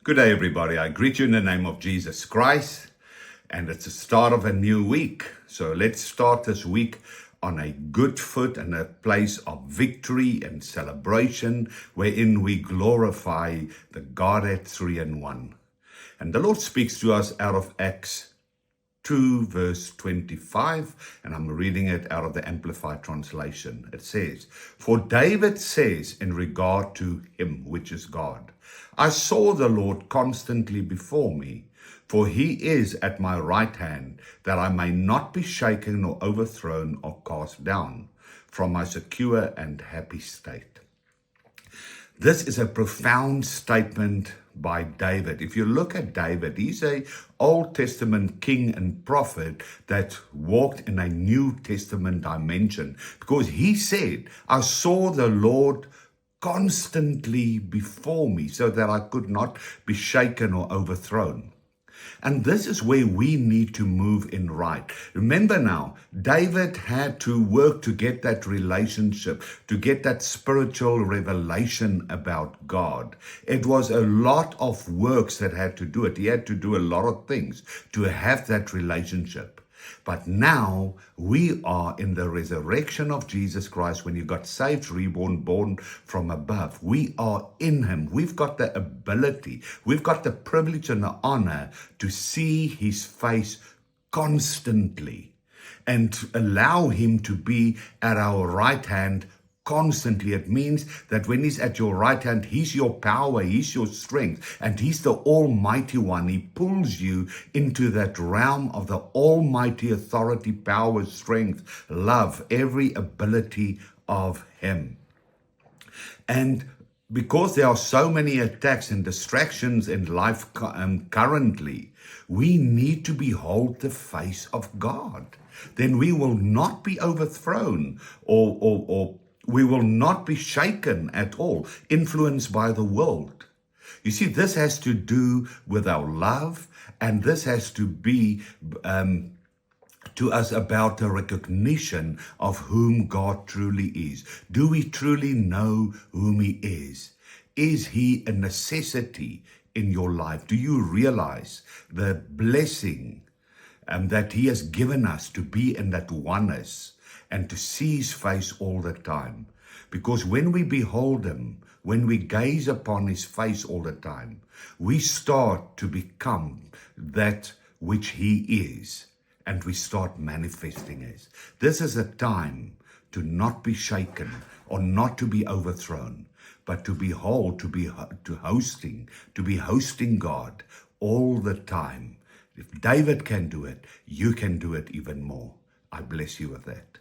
Good day, everybody. I greet you in the name of Jesus Christ, and it's the start of a new week. So let's start this week on a good foot and a place of victory and celebration, wherein we glorify the Godhead 3-in-1. And the Lord speaks to us out of Acts 2 verse 25, and I'm reading it out of the Amplified Translation. It says, "For David says in regard to him, which is God, I saw the Lord constantly before me, for he is at my right hand, that I may not be shaken or overthrown or cast down from my secure and happy state." This is a profound statement by David. If you look at David, he's an Old Testament king and prophet that walked in a New Testament dimension, because he said, I saw the Lord constantly before me so that I could not be shaken or overthrown. And this is where we need to move in right. Remember now, David had to work to get that relationship, to get that spiritual revelation about God. It was a lot of works that had to do it. He had to do a lot of things to have that relationship. But now we are in the resurrection of Jesus Christ. When you got saved, reborn, born from above, we are in him. We've got the ability, we've got the privilege and the honor to see his face constantly and to allow him to be at our right hand constantly. It means that when he's at your right hand, he's your power, he's your strength, and he's the Almighty One. He pulls you into that realm of the almighty authority, power, strength, love, every ability of him. And because there are so many attacks and distractions in life currently, we need to behold the face of God. Then we will not be overthrown or we will not be shaken at all, influenced by the world. You see, this has to do with our love, and this has to be to us about the recognition of whom God truly is. Do we truly know whom he is? Is he a necessity in your life? Do you realize the blessing that he has given us to be in that oneness and to see his face all the time? Because when we behold him, when we gaze upon his face all the time, we start to become that which he is, and we start manifesting it. This is a time to not be shaken or not to be overthrown, but to behold, to be hosting God all the time. If David can do it, you can do it even more. I bless you with that.